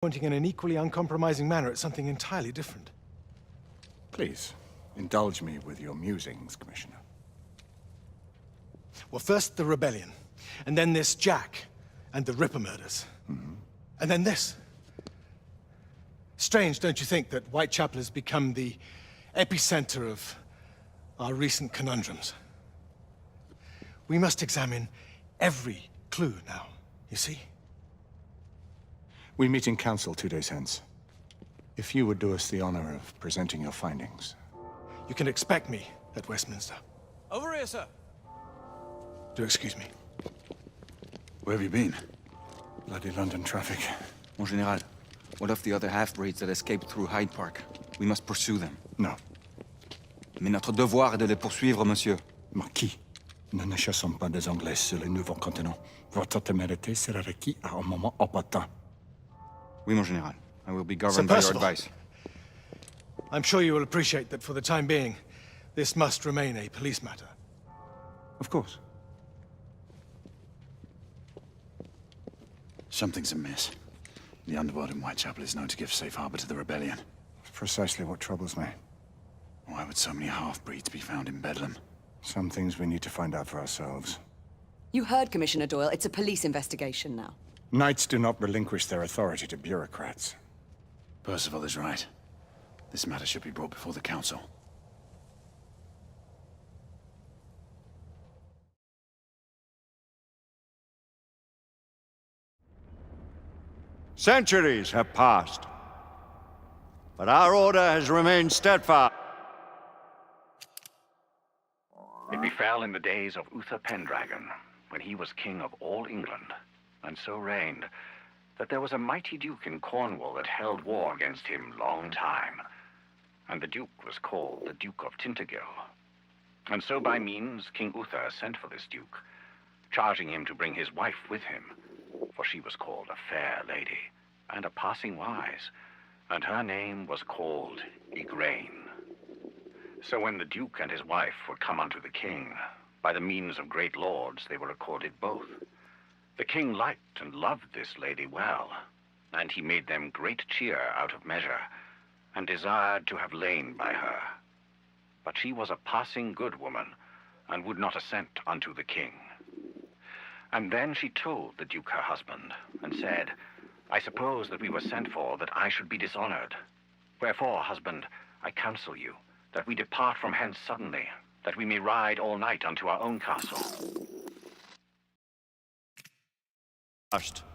pointing in an equally uncompromising manner at something entirely different. Please, indulge me with your musings, Commissioner. Well, first the rebellion, and then this Jack, and the Ripper murders. And then this. Strange, don't you think, that Whitechapel has become the epicenter of our recent conundrums? We must examine every clue now, you see? We meet in council 2 days hence. If you would do us the honor of presenting your findings. You can expect me at Westminster. Over here, sir. Do excuse me. Where have you been? Bloody London traffic. Mon Général, what of the other half-breeds that escaped through Hyde Park? We must pursue them. No. Mais notre devoir est de les poursuivre, monsieur. Marquis, nous ne chassons pas des Anglais sur le nouveau continent. Votre témérité sera requis à un moment opportun. Oui, mon Général. I will be governed by your advice. I'm sure you will appreciate that for the time being, this must remain a police matter. Of course. Something's amiss. The underworld in Whitechapel is known to give safe harbor to the rebellion. It's precisely what troubles me. Why would so many half-breeds be found in Bedlam? Some things we need to find out for ourselves. You heard, Commissioner Doyle. It's a police investigation now. Knights do not relinquish their authority to bureaucrats. Percival is right. This matter should be brought before the council. Centuries have passed, but our order has remained steadfast. It befell in the days of Uther Pendragon, when he was king of all England, and so reigned, that there was a mighty duke in Cornwall that held war against him long time. And the duke was called the Duke of Tintagel. And so by means King Uther sent for this duke, charging him to bring his wife with him, for she was called a fair lady, and a passing wise, and her name was called Igraine. So when the duke and his wife were come unto the king, by the means of great lords they were accorded both. The king liked and loved this lady well, and he made them great cheer out of measure, and desired to have lain by her. But she was a passing good woman, and would not assent unto the king. And then she told the duke her husband, and said, I suppose that we were sent for that I should be dishonored. Wherefore, husband, I counsel you, that we depart from hence suddenly, that we may ride all night unto our own castle.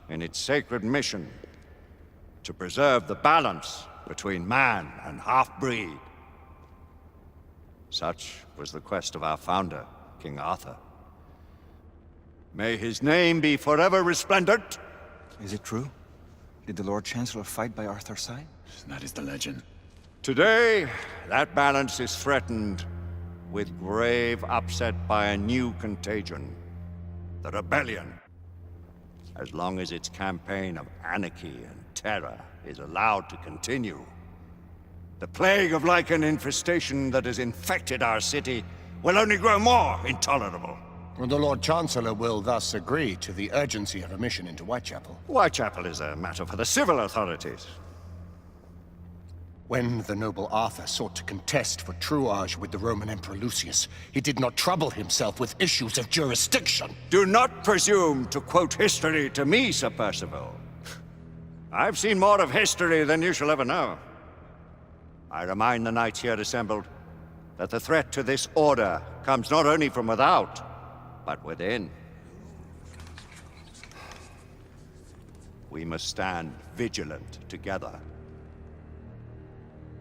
In its sacred mission to preserve the balance between man and half-breed. Such was the quest of our founder, King Arthur. May his name be forever resplendent. Is it true? Did the Lord Chancellor fight by Arthur's side? That is the legend. Today, that balance is threatened with grave upset by a new contagion, the rebellion. As long as its campaign of anarchy and terror is allowed to continue, the plague of lichen infestation that has infected our city will only grow more intolerable. The Lord Chancellor will thus agree to the urgency of a mission into Whitechapel. Whitechapel is a matter for the civil authorities. When the noble Arthur sought to contest for truage with the Roman Emperor Lucius, he did not trouble himself with issues of jurisdiction. Do not presume to quote history to me, Sir Percival. I've seen more of history than you shall ever know. I remind the knights here assembled that the threat to this order comes not only from without, but within. We must stand vigilant together,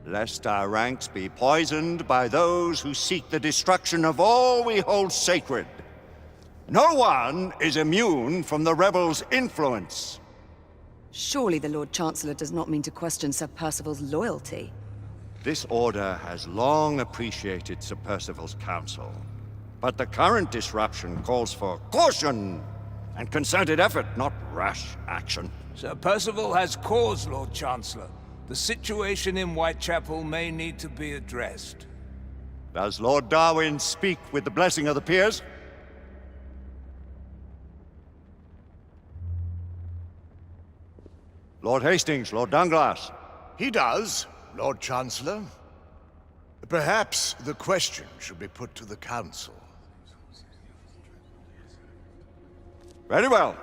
lest our ranks be poisoned by those who seek the destruction of all we hold sacred. No one is immune from the rebels' influence. Surely the Lord Chancellor does not mean to question Sir Percival's loyalty. This order has long appreciated Sir Percival's counsel, but the current disruption calls for caution and concerted effort, not rash action. Sir Percival has cause, Lord Chancellor. The situation in Whitechapel may need to be addressed. Does Lord Darwin speak with the blessing of the peers? Lord Hastings, Lord Dunglass. He does, Lord Chancellor. Perhaps the question should be put to the Council. Very well.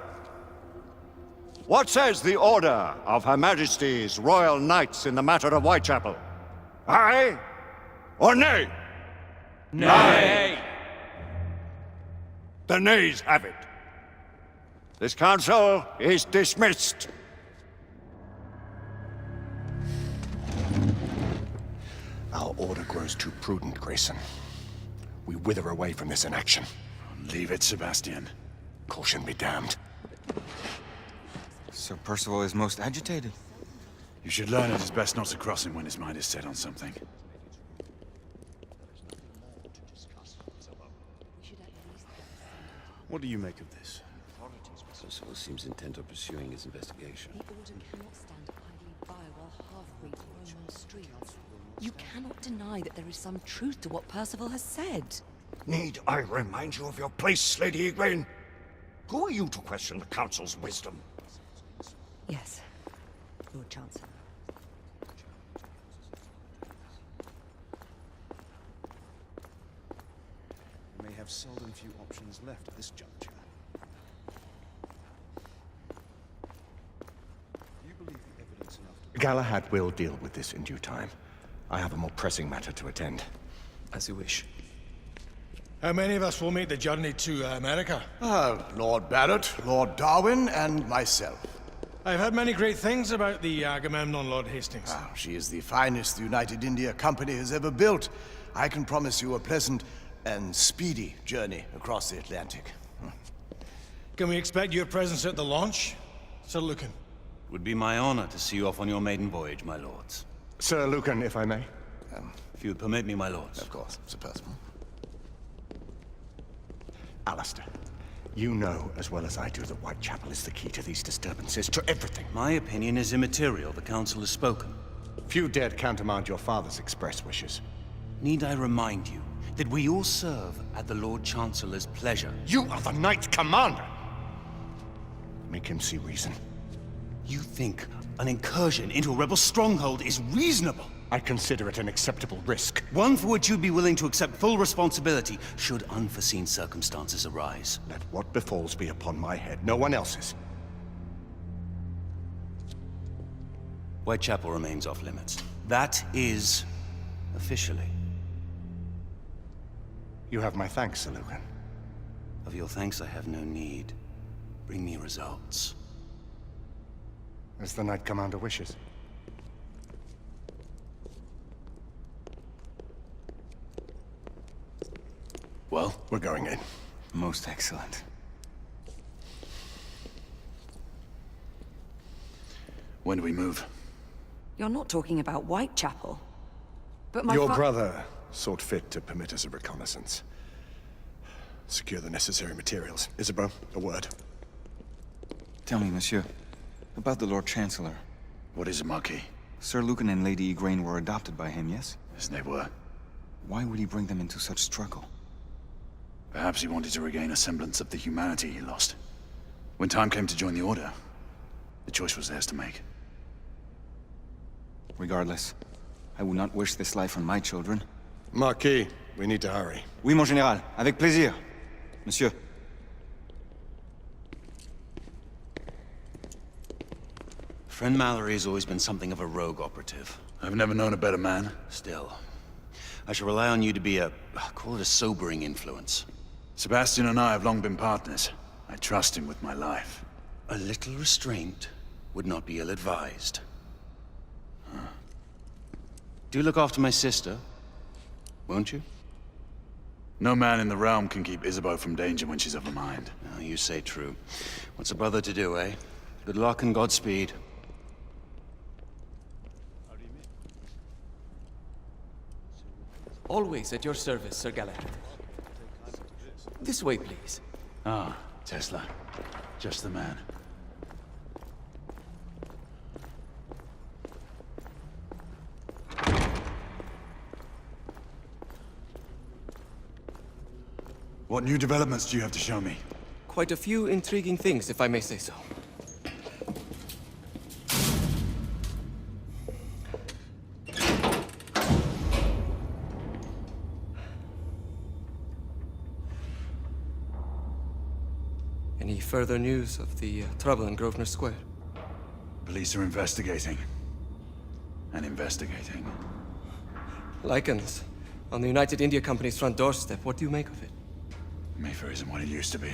What says the Order of Her Majesty's Royal Knights in the matter of Whitechapel? Aye or nay? Nay! The nays have it. This council is dismissed. Our order grows too prudent, Grayson. We wither away from this inaction. Leave it, Sebastian. Caution be damned. Sir Percival is most agitated. You should learn it is best not to cross him when his mind is set on something. What do you make of this? Percival seems intent on pursuing his investigation. The Order cannot stand idly by while half-breeds roam on the streets. You cannot deny that there is some truth to what Percival has said. Need I remind you of your place, Lady Igraine? Who are you to question the Council's wisdom? Yes, Lord Chancellor. We may have seldom few options left at this juncture. Do you believe the evidence enough to... Galahad will deal with this in due time. I have a more pressing matter to attend. As you wish. How many of us will make the journey to America? Lord Barrett, Lord Darwin, and myself. I've heard many great things about the Agamemnon, Lord Hastings. She is the finest the United India Company has ever built. I can promise you a pleasant and speedy journey across the Atlantic. Can we expect your presence at the launch, Sir Lucan? It would be my honor to see you off on your maiden voyage, my lords. Sir Lucan, if I may. If you would permit me, my lords. Of course, Sir Percival. Alistair, you know as well as I do that Whitechapel is the key to these disturbances, to everything. My opinion is immaterial. The Council has spoken. Few dared countermand your father's express wishes. Need I remind you that we all serve at the Lord Chancellor's pleasure? You are the Knight Commander! Make him see reason. You think an incursion into a rebel stronghold is reasonable? I consider it an acceptable risk. One for which you'd be willing to accept full responsibility should unforeseen circumstances arise. Let what befalls be upon my head, no one else's. Whitechapel remains off limits. That is officially. You have my thanks, Sir Lucan. Of your thanks I have no need. Bring me results. As the Knight Commander wishes. Well, we're going in. Most excellent. When do we move? You're not talking about Whitechapel. But my Your brother sought fit to permit us a reconnaissance. Secure the necessary materials. Isabeau, a word. Tell me, monsieur, about the Lord Chancellor. What is it, Marquis? Sir Lucan and Lady Igraine were adopted by him, yes? Yes, they were. Why would he bring them into such struggle? Perhaps he wanted to regain a semblance of the humanity he lost. When time came to join the Order, the choice was theirs to make. Regardless, I would not wish this life on my children. Marquis, we need to hurry. Oui, mon général. Avec plaisir. Monsieur. Friend Mallory has always been something of a rogue operative. I've never known a better man. Still, I shall rely on you to be call it a sobering influence. Sebastian and I have long been partners. I trust him with my life. A little restraint would not be ill-advised. Do look after my sister, won't you? No man in the realm can keep Isabeau from danger when she's of a mind. Oh, you say true. What's a brother to do, eh? Good luck and Godspeed. Always at your service, Sir Galahad. This way, please. Ah, Tesla. Just the man. What new developments do you have to show me? Quite a few intriguing things, if I may say so. further news of the trouble in Grosvenor Square? Police are investigating. And investigating. Lycans, on the United India Company's front doorstep. What do you make of it? Mayfair isn't what it used to be.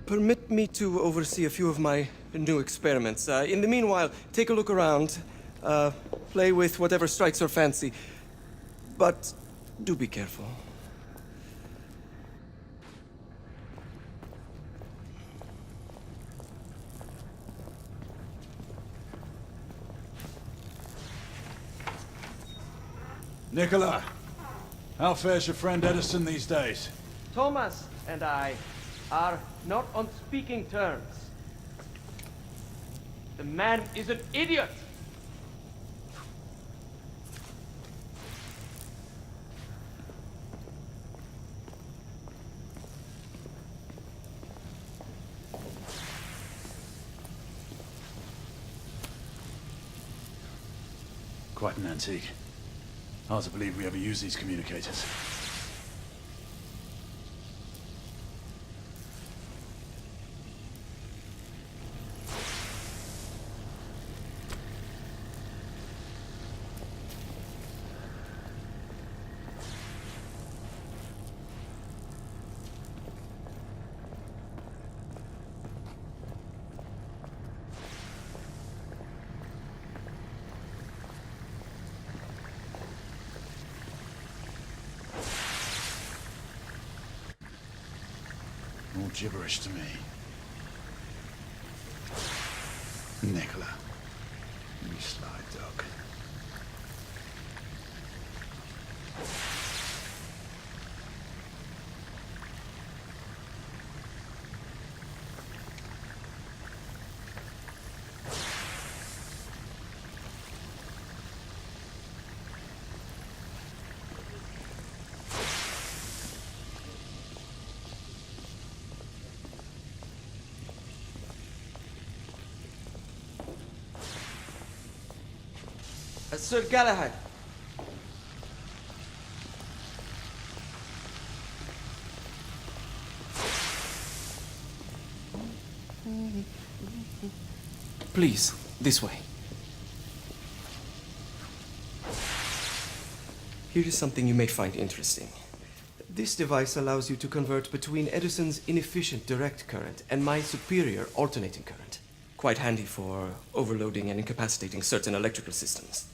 Permit me to oversee a few of my new experiments. In the meanwhile, take a look around. Play with whatever strikes your fancy. But do be careful. Nicola, how fares your friend Edison these days? Thomas and I are not on speaking terms. The man is an idiot! Quite an antique. Hard to believe we ever use these communicators. All gibberish to me. Nicola, you sly dog. Sir Galahad. Please, this way. Here is something you may find interesting. This device allows you to convert between Edison's inefficient direct current and my superior alternating current. Quite handy for overloading and incapacitating certain electrical systems.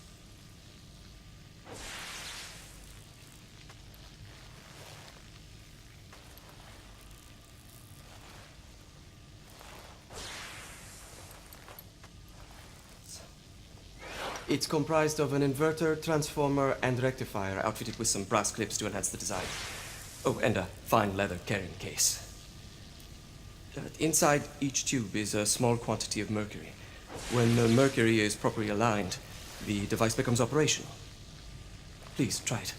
It's comprised of an inverter, transformer, and rectifier outfitted with some brass clips to enhance the design. Oh, and a fine leather carrying case. Inside each tube is a small quantity of mercury. When the mercury is properly aligned, the device becomes operational. Please, try it.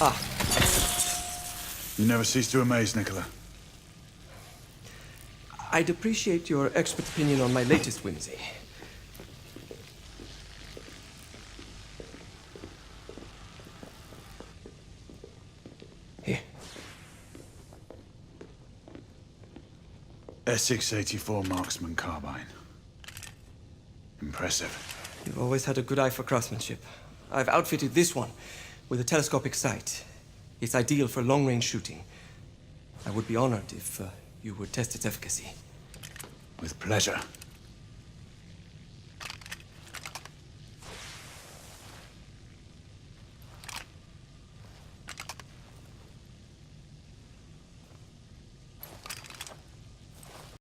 Ah, excellent. You never cease to amaze, Nicola. I'd appreciate your expert opinion on my latest whimsy. Here. Essex 84 Marksman Carbine. Impressive. You've always had a good eye for craftsmanship. I've outfitted this one with a telescopic sight. It's ideal for long-range shooting. I would be honored if you would test its efficacy. With pleasure.